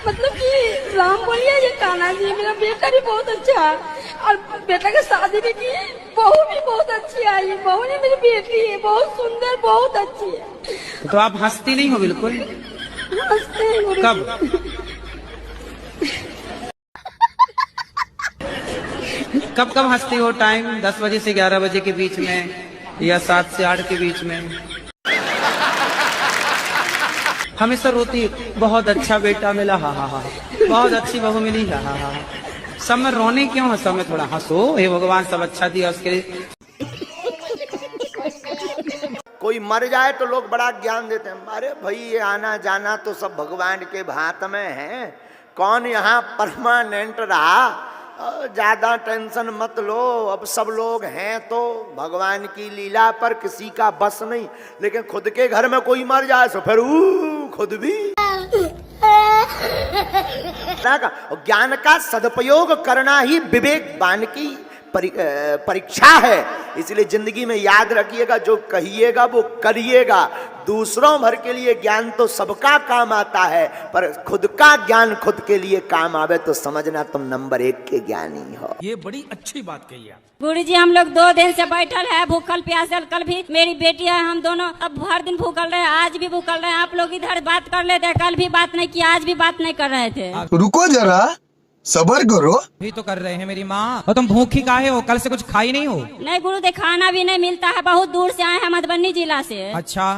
मतलब कि राम बोलिए ये कान्हा जी, मेरा बेटा भी बहुत अच्छा है, और बेटा की शादी भी की, बहू भी बहुत अच्छी आई, बहू ने मेरी बेटी है, बहुत सुंदर, बहुत अच्छी है। तो आप हंसती नहीं हो बिल्कुल? हंसते हैं गुरुजी। कब कब हंसती हो? टाइम 10 बजे से 11 बजे के बीच में या 7 से 8 के बीच में? हमेशा रोती, बहुत अच्छा बेटा मिला, हा हा हा, बहुत अच्छी बहू मिली, हा हा हा। सब में रोने क्यों है? सब में थोड़ा हंसो, हे भगवान सब अच्छा दिया उसके लिए। कोई मर जाए तो लोग बड़ा ज्ञान देते हैं, अरे भाई ये आना जाना तो सब भगवान के भात में है, कौन यहाँ परमानेंट रहा, ज्यादा टेंशन मत लो, अब सब लोग हैं तो भगवान की लीला पर किसी का बस नहीं, लेकिन खुद के घर में कोई मर जाए तो फिर खुद भी ज्ञान का सदुपयोग करना ही विवेकवान की परीक्षा है। इसलिए जिंदगी में याद रखिएगा, जो कहिएगा वो करिएगा। दूसरों भर के लिए ज्ञान तो सबका काम आता है, पर खुद का ज्ञान खुद के लिए काम आवे तो समझना तुम नंबर 1 के ज्ञानी हो। ये बड़ी अच्छी बात कही आप। गुरुजी, हम लोग 2 दिन से बैठल है, भूखल प्यासल, कल भी मेरी बेटी है, हम दोनों अब हर दिन भूखल रहे, आज भी भूखल रहे। आप लोग इधर बात कर लेते हैं, कल भी बात नहीं किया, आज भी बात नहीं कर रहे थे। रुको जरा, सबर करो। भी तो कर रहे हैं मेरी माँ। और तुम भूखी काहे हो? कल से कुछ खाई नहीं हो? नहीं गुरुदेव, खाना भी नहीं मिलता है, बहुत दूर से आए हैं, मधुबनी जिला से। अच्छा,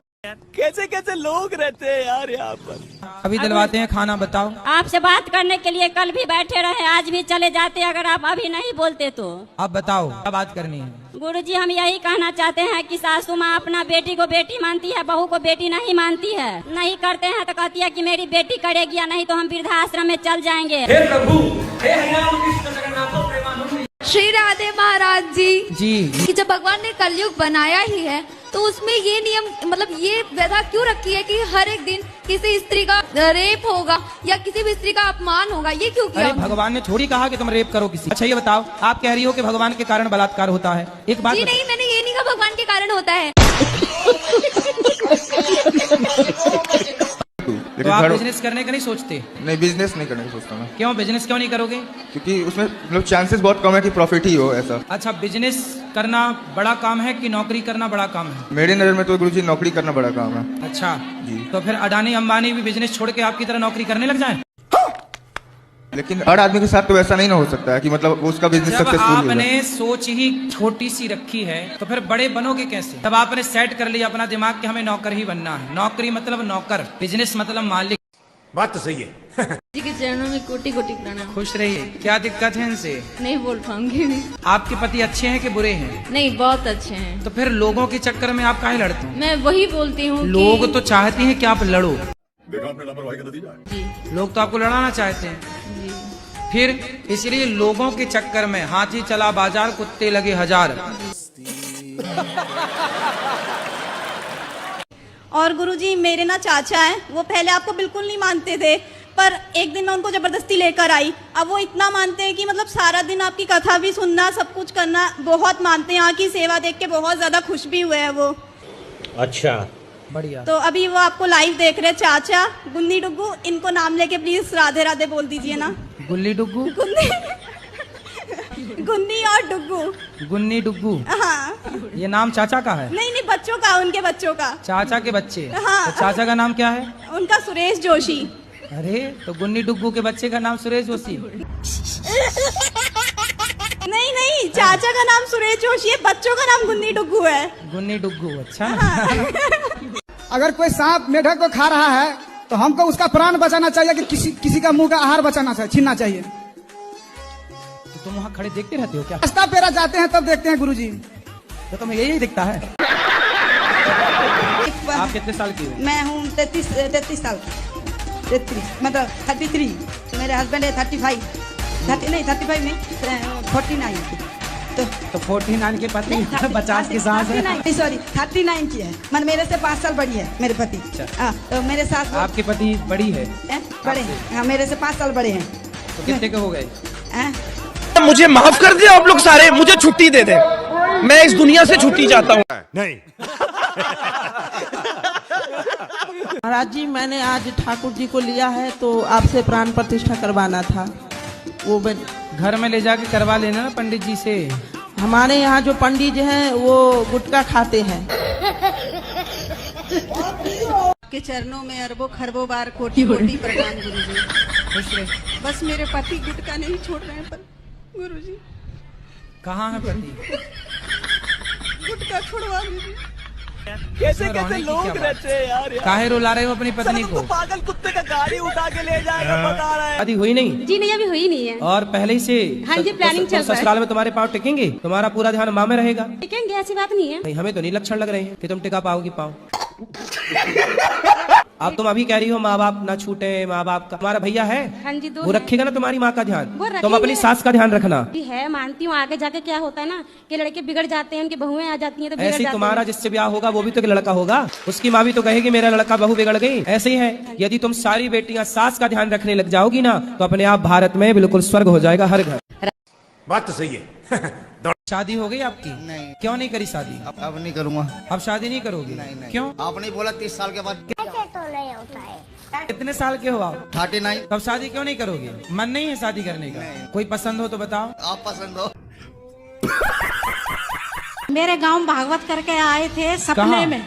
कैसे कैसे लोग रहते हैं यार यहाँ पर। अभी दिलवाते हैं खाना, बताओ। आपसे बात करने के लिए कल भी बैठे रहे, आज भी चले जाते अगर आप अभी नहीं बोलते तो। अब बताओ क्या बात करनी है? गुरुजी, हम यही कहना चाहते हैं कि सासू माँ अपना बेटी को बेटी मानती है, बहू को बेटी नहीं मानती है। नहीं करते हैं तो कहती है कि मेरी बेटी करेगी, या नहीं तो हम वृद्धाश्रम में चल जाएंगे। हे प्रभु, हे श्री राधे महाराज जी कि जब भगवान ने कलयुग बनाया ही है तो उसमें ये नियम, मतलब ये व्यवस्था क्यों रखी है कि हर एक दिन किसी स्त्री का रेप होगा या किसी भी स्त्री का अपमान होगा, ये क्यों किया? अरे भगवान ने थोड़ी कहा कि तुम रेप करो किसी। अच्छा ये बताओ, आप कह रही हो कि भगवान के कारण बलात्कार होता है, एक बात जी नहीं, मैंने ये नहीं कहा भगवान के कारण होता है। तो आप बिजनेस करने का नहीं सोचते? नहीं, बिजनेस नहीं करने का सोचता मैं। क्यों बिजनेस क्यों नहीं करोगे? क्योंकि उसमें मतलब चांसेस बहुत कम है कि प्रॉफिट ही हो ऐसा। अच्छा, बिजनेस करना बड़ा काम है कि नौकरी करना बड़ा काम है? मेरी नजर में तो गुरुजी नौकरी करना बड़ा काम है। अच्छा जी, तो फिर अडानी अंबानी भी बिजनेस छोड़ के आपकी तरह नौकरी करने लग जाए? लेकिन हर आदमी के साथ तो ऐसा नहीं ना हो सकता है कि मतलब उसका बिजनेस सक्सेसफुल हो। आपने सोच ही छोटी सी रखी है तो फिर बड़े बनोगे कैसे? तब आपने सेट कर लिया अपना दिमाग कि हमें नौकर ही बनना है। नौकरी मतलब नौकर, बिजनेस मतलब मालिक। बात तो सही है। जी के चरणों में कोटि कोटि प्रणाम। खुश रहिए। क्या दिक्कत है इनसे? नहीं बोल पाऊंगी भी। आपके पति अच्छे हैं कि बुरे हैं? नहीं, बहुत अच्छे हैं। तो फिर लोगों के चक्कर में आप काहे लड़ते हो? मैं वही बोलती हूँ लोग तो चाहते हैं कि आप लड़ो। देखा आपने लापरवाही का नतीजा है। जी। लोग तो आपको लड़ाना चाहते हैं। जी। फिर इसलिए लोगों के चक्कर में हाथी चला बाजार, कुत्ते लगे हजार। और गुरुजी मेरे ना चाचा हैं, वो पहले आपको बिल्कुल नहीं मानते थे, पर एक दिन मैं उनको जबरदस्ती लेकर आई। अब वो इतना मानते हैं कि मतलब सारा दिन आपकी कथा भी सुनना, सब कुछ करना, बहुत मानते हैं। यहाँ की सेवा देख के बहुत ज्यादा खुश भी हुए हैं वो। अच्छा, बढ़िया। तो अभी वो आपको लाइव देख रहे हैं। चाचा गुन्नी डुग्गू, इनको नाम लेके प्लीज राधे राधे बोल दीजिए ना। गुल्ली डुग्गू, गुन्नी और डुग्गू। गुन्नी डुग्गू, हाँ। ये नाम चाचा का है? नहीं नहीं, बच्चों का, उनके बच्चों का। चाचा के बच्चे? हाँ। तो चाचा का नाम क्या है? उनका सुरेश जोशी। अरे तो गुन्नी डुग्गू के बच्चे का नाम सुरेश जोशी? नहीं नहीं, चाचा का नाम सुरेश जोशी है, बच्चों का नाम गुन्नी डुग्गू है। गुन्नी डुग्गू, अच्छा। अगर कोई सांप मेढक को खा रहा है तो हमको उसका प्राण बचाना चाहिए कि किसी का मुंह का आहार बचाना चाहिए, छीनना चाहिए? तो तुम वहाँ खड़े देखते रहते हो क्या? रास्ता पेरा जाते हैं तब देखते हैं गुरुजी। तो तुम्हें यही दिखता है? आप कितने साल की हो? मैं हूँ 33 साल की। 33 मतलब 33। मेरे हस्बैंड है 35 नहीं 35 नहीं 49 की। तो 49 के पति 50 के सास है। सॉरी 39 की है, मतलब मेरे से 5 साल बड़ी है मेरे पति। तो मेरे सास। आपके पति बड़ी है? बड़े हैं, हाँ, मेरे से 5 साल बड़े हैं। तो कितने के हो गए? मुझे माफ कर दे आप लोग सारे, मुझे छुट्टी दे दे, मैं इस दुनिया से छुट्टी चाहता हूँ। नहीं। महाराज जी, मैंने आज ठाकुर जी को लिया है तो आपसे प्राण प्रतिष्ठा करवाना था। वो घर में ले जाके करवा लेना ना पंडित जी से। हमारे यहाँ जो पंडित हैं वो गुटखा खाते हैं। के चरणों में अरबों खरबों बार कोटि कोटि प्रणाम गुरुजी। बस मेरे पति गुटखा नहीं छोड़ रहे हैं, पर गुरुजी कहाँ है पति? गुटखा छुड़वा दीजिए। कैसे कैसे लोग रहते हैं यार। काहे रुला रहे हो अपनी पत्नी को? पागल कुत्ते का गाड़ी उठा के ले जाएगा, बता रहा है। शादी हुई नहीं? जी नहीं, अभी हुई नहीं है। और पहले ही से? हाँ जी, प्लानिंग चल रहा है। ससुराल में तुम्हारे पाँव टिकेंगे? तुम्हारा पूरा ध्यान माँ में रहेगा? टिकेंगे, ऐसी बात नहीं है। नहीं, हमें तो नहीं लक्षण लग रहे हैं कि तुम टिका पाओगी पाँव। अब तुम अभी कह रही हो माँ बाप ना छूटे, माँ बाप का। तुम्हारा भैया है? हाँ जी, दो वो रखेगा ना तुम्हारी माँ का ध्यान? तुम अपनी रखेंगे। सास का ध्यान रखना। है, मानती हूँ। आगे जाके क्या होता है ना कि लड़के बिगड़ जाते हैं, उनकी बहुएं आ जाती हैं तो बिगड़ ऐसे ही जाते तुम्हारा हैं। जिससे ब्याह होगा वो भी तो एक लड़का होगा, उसकी माँ भी तो कहेगी मेरा लड़का बहू बिगड़ गई। ऐसे ही है, यदि तुम सारी बेटियां सास का ध्यान रखने लग जाओगी ना तो अपने आप भारत में बिल्कुल स्वर्ग हो जाएगा हर घर। बात तो सही है। शादी हो गई आपकी? नहीं। क्यों नहीं करी शादी? अब नहीं करूँगा। अब शादी नहीं करोगी? नहीं। क्यों? आपने बोला 30 साल के बाद। कितने साल के हो आप? 39। तब शादी क्यों नहीं करोगे? मन नहीं है शादी करने का? कोई पसंद हो तो बताओ। आप पसंद हो? मेरे गांव भागवत करके आए थे सपने में।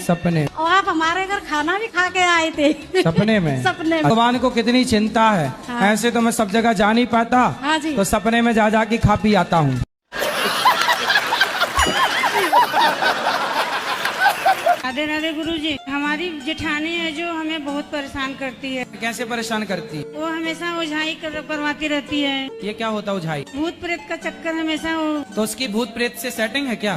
सपने? और आप हमारे घर खाना भी खा के आए थे। सपने में? सपने में। भगवान को कितनी चिंता है। हाँ। ऐसे तो मैं सब जगह जा नहीं पाता। हाँ जी। तो सपने में जा के खा पी आता हूँ। राधे राधे गुरुजी, हमारी जेठानी है जो हमें बहुत परेशान करती है। कैसे परेशान करती? वो हमेशा ओझाई करवाती रहती है। ये क्या होता है ओझाई? भूत प्रेत का चक्कर हमेशा वो। तो उसकी भूत प्रेत से सेटिंग है क्या?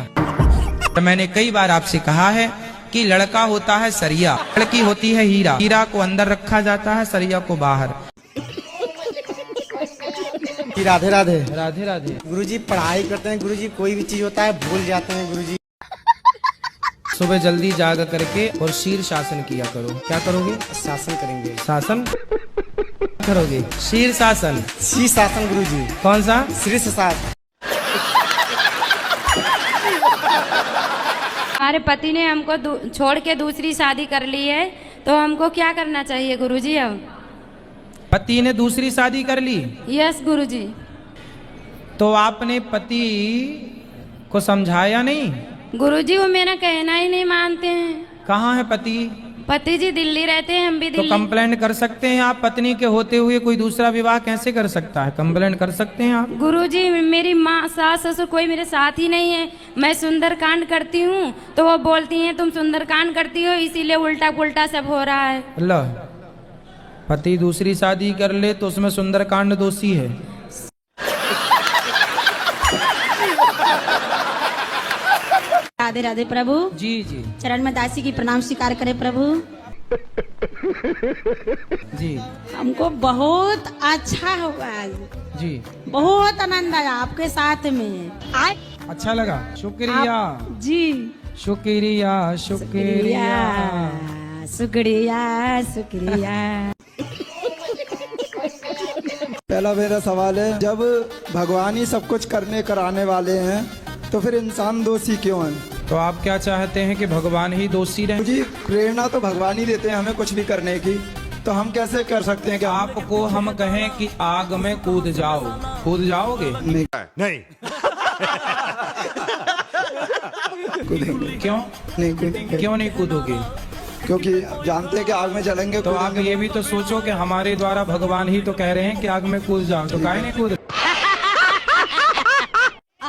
तो मैंने कई बार आपसे कहा है कि लड़का होता है सरिया, लड़की होती है हीरा। हीरा को अंदर रखा जाता है, सरिया को बाहर। राधे राधे। राधे राधे। गुरुजी पढ़ाई करते हैं गुरुजी, कोई भी चीज होता है भूल जाते हैं गुरुजी। सुबह जल्दी जाग करके और शीर शासन किया करो। क्या करोगे? शासन करेंगे। शासन करोगे? शीर शासन? शीर शासन गुरुजी। कौन सा? शीर्ष शासन। हमारे पति ने हमको छोड़ के दूसरी शादी कर ली है, तो हमको क्या करना चाहिए गुरुजी? अब पति ने दूसरी शादी कर ली? यस गुरुजी। तो आपने पति को समझाया नहीं? गुरुजी वो मेरा कहना ही नहीं मानते हैं। कहाँ है पति? पति जी दिल्ली रहते हैं, हम भी तो दिल्ली। कंप्लेंट कर सकते हैं आप। पत्नी के होते हुए कोई दूसरा विवाह कैसे कर सकता है? कंप्लेंट कर सकते हैं आप। गुरुजी मेरी माँ सास ससुर कोई मेरे साथ ही नहीं है। मैं सुंदरकांड करती हूँ तो वो बोलती हैं तुम सुंदरकांड करती हो इसीलिए उल्टा पुल्टा सब हो रहा है। अल्लाह, पति दूसरी शादी कर ले तो उसमें सुंदरकांड दोषी है। राधे राधे प्रभु। जी जी। चरण में दासी की प्रणाम स्वीकार करे प्रभु। जी। हमको बहुत अच्छा हुआ आज। जी। बहुत आनंद आया आपके साथ में। अच्छा लगा, शुक्रिया। जी शुक्रिया शुक्रिया शुक्रिया शुक्रिया। पहला मेरा सवाल है, जब भगवान ही सब कुछ करने कराने वाले हैं तो फिर इंसान दोषी क्यों है? तो आप क्या चाहते हैं कि भगवान ही दोषी रहे? जी, प्रेरणा तो भगवान ही देते हैं हमें कुछ भी करने की, तो हम कैसे कर सकते हैं कि आपको हम कहें कि आग में कूद जाओ, कूद जाओगे? नहीं कूदेंगे। क्यों नहीं कूदेंगे। क्यों नहीं कूदोगे? क्योंकि जानते हैं कि आग में जलेंगे। तो आप ये भी तो सोचो कि हमारे द्वारा भगवान ही तो कह रहे हैं कि आग में कूद जाओ, तो काहे नहीं कूद?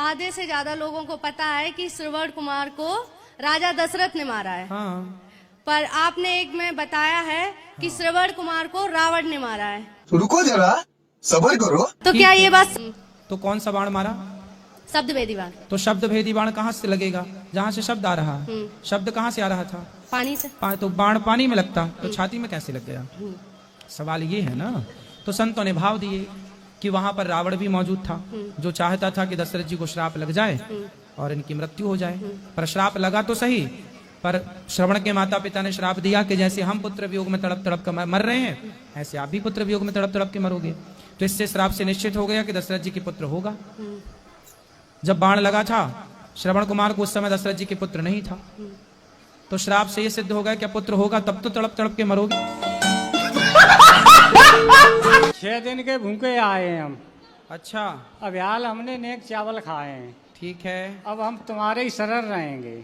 आधे से ज्यादा लोगों को पता है कि श्रवण कुमार को राजा दशरथ ने मारा है। हाँ। पर आपने एक में बताया है कि श्रवण कुमार को रावण ने मारा है। रुको जरा, सब्र करो। तो क्या ये बात? तो कौन सा बाण मारा? शब्द भेदी बाण। तो शब्द भेदी बाण कहाँ से लगेगा? जहाँ से शब्द आ रहा है। शब्द कहाँ से आ रहा था? पानी से। तो बाण पानी में लगता तो छाती में कैसे लग गया? सवाल ये है ना। तो संतों ने भाव दिए कि वहां पर रावण भी मौजूद था, जो चाहता था कि दशरथ जी को श्राप लग जाए और इनकी मृत्यु हो जाए। पर श्राप लगा तो सही, पर श्रवण के माता पिता ने श्राप दिया कि जैसे हम पुत्र वियोग में तड़प तड़प कर मर रहे हैं, ऐसे आप भी पुत्र वियोग में तड़प तड़प के मरोगे। तो इससे श्राप से निश्चित हो गया कि दशरथ जी के पुत्र होगा। जब बाण लगा था श्रवण कुमार को, उस समय दशरथ जी के पुत्र नहीं था, तो श्राप से ये सिद्ध हो गया कि पुत्र होगा तब तो तड़प तड़प के मरोगे। 6 दिन के भूखे आए हैं हम। अच्छा। अब यार हमने नेक चावल खाए हैं। ठीक है। अब हम तुम्हारे ही शरण रहेंगे।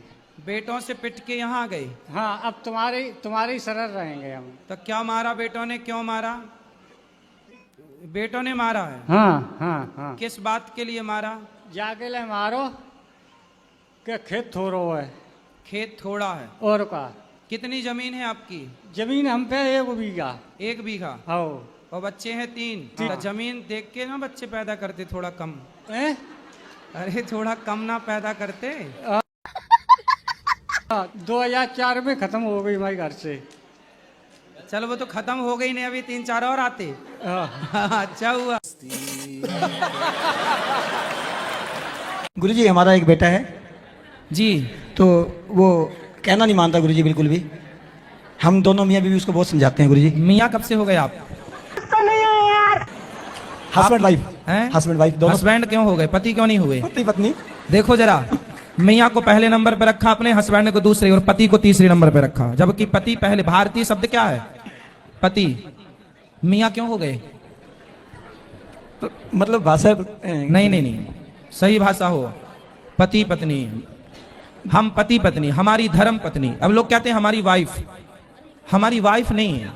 बेटों से पिट के यहाँ आ गए। हाँ, अब तुम्हारे ही शरण रहेंगे हम। तो क्या मारा बेटों ने? क्यों मारा? बेटों ने मारा है। हाँ हाँ हाँ। किस बात के लिए मारा? जाके ले मारो कि खेत थोड़ो है। खेत थोड़ा है और का? कितनी जमीन है आपकी? जमीन हम पे 1 बीघा। 1 बीघा? हाँ। और बच्चे हैं 3। तो जमीन देख के ना बच्चे पैदा करते थोड़ा कम। अरे थोड़ा कम ना पैदा करते। 2004 में खत्म हो गई हमारे घर से। चलो वो तो खत्म हो गई नहीं, अभी 3-4 और आते। अच्छा हुआ। गुरुजी हमारा एक बेटा है जी, तो वो कहना नहीं मानता गुरुजी बिल्कुल भी। हम दोनों मियाँ बीवी उसको बहुत समझाते हैं गुरुजी। मियाँ कब से हो गए आप? हस्बैंड वाइफ हैं? हस्बैंड वाइफ दोनों। हस्बैंड क्यों हो गए? पति क्यों नहीं हुए? पति पत्नी। देखो जरा, मियाँ को पहले नंबर पे रखा अपने, हस्बैंड को दूसरे और पति को तीसरे नंबर पे रखा, जबकि पति पहले। भारतीय शब्द क्या है? पति। मियाँ क्यों हो गए? मतलब भाषा नहीं नहीं नहीं, सही भाषा हो। पति पत्नी, हम पति पत्नी, हमारी धर्म पत्नी। अब लोग कहते हैं हमारी वाइफ। हमारी वाइफ नहीं है।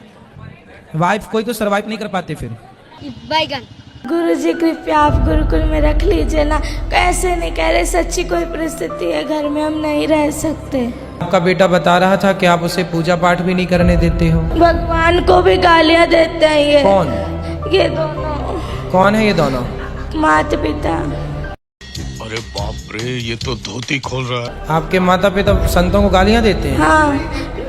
वाइफ कोई तो सरवाइव नहीं कर पाते फिर। बैगन। गुरुजी कृपया आप गुरुकुल में रख लीजिए ना। कैसे नहीं कह रहे, सच्ची कोई परिस्थिति है घर में, हम नहीं रह सकते। आपका बेटा बता रहा था कि आप उसे पूजा पाठ भी नहीं करने देते हो। भगवान को भी गालियाँ देते हैं ये। कौन? ये दोनों। कौन है ये दोनों? माता पिता। अरे बाप रे, ये तो धोती खोल रहा है। आपके माता पिता संतों को गालियाँ देते हैं? हाँ,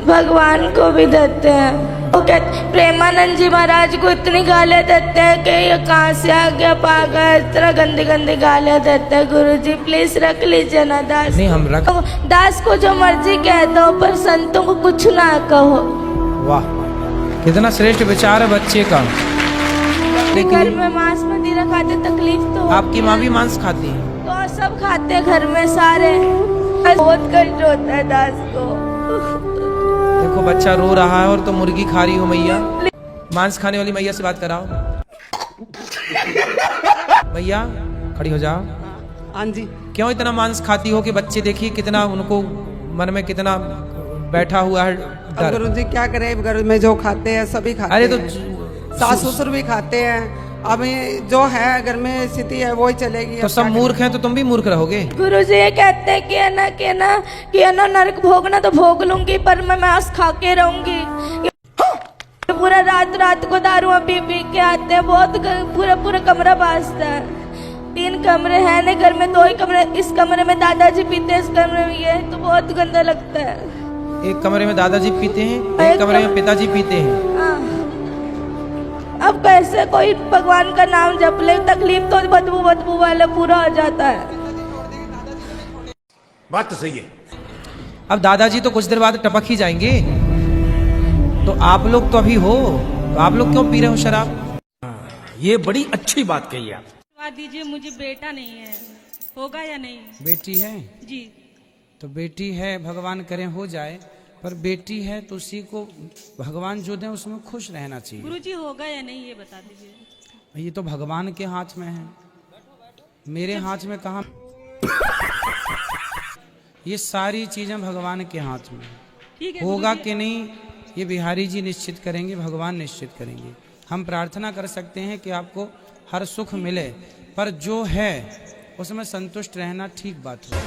भगवान को भी देते हैं। वो कहते प्रेमानंद जी महाराज को इतनी गालियाँ देते हैं कि ये कहाँ से आ गया पागल, इस तरह गंदी गंदी गालियाँ देते हैं। गुरुजी प्लीज रख लीजिए ना दास। नहीं हम रख। दास को जो मर्जी कह दो, पर संतों को कुछ ना कहो। वाह, कितना श्रेष्ठ विचार है बच्चे का। घर में मांस मदिरा खाते तकलीफ तो। आपकी माँ भी मांस खाती है? तो सब खाते हैं घर में सारे। बहुत कष्ट होता है दास को। देखो बच्चा रो रहा है और तो मुर्गी खा रही हो मैया। मांस खाने वाली मैया से बात कराओ। मैया खड़ी हो जाओ। हाँ जी। क्यों इतना मांस खाती हो कि बच्चे देखिए कितना उनको मन में कितना बैठा हुआ है डर। गुरुजी क्या करे, घर में जो खाते हैं सभी खाते हैं। अरे तो सास ससुर भी खाते हैं। अब जो है घर में स्थिति है वो ही चलेगी। तो सब मूर्ख हैं तो तुम भी मूर्ख रहोगे। गुरुजी ये कहते हैं कि ना नरक भोगना तो भोग लूंगी, पर मैं मांस खा के रहूंगी। पूरा रात को दारू पी पी के आते हैं, बहुत पूरा कमरा बाजता है। 3 कमरे हैं नहीं घर में, 2 ही कमरे, इस कमरे में दादाजी पीते हैं, इस कमरे में ये, तो बहुत गंदा लगता है। एक कमरे में दादाजी पीते हैं, एक कमरे में पिताजी पीते हैं। हाँ। अब कैसे कोई भगवान का नाम जप ले, तकलीफ तो बदबू वाले पूरा हो जाता है। बात तो सही है। अब दादाजी तो कुछ देर बाद टपक ही जाएंगे, तो आप लोग तो अभी हो, तो आप लोग क्यों पी रहे हो शराब? ये बड़ी अच्छी बात कही आप। दीजिए, मुझे बेटा नहीं है, होगा या नहीं? बेटी है जी। तो बेटी है, भगवान करें हो जाए, पर बेटी है तो उसी को भगवान जो दे उसमें खुश रहना चाहिए। गुरुजी होगा या नहीं ये बता दीजिए। ये तो भगवान के हाथ में है, मेरे हाथ में कहाँ। ये सारी चीजें भगवान के हाथ में ठीक है। होगा कि नहीं ये बिहारी जी निश्चित करेंगे, भगवान निश्चित करेंगे। हम प्रार्थना कर सकते हैं कि आपको हर सुख मिले, पर जो है उसमें संतुष्ट रहना ठीक बात है।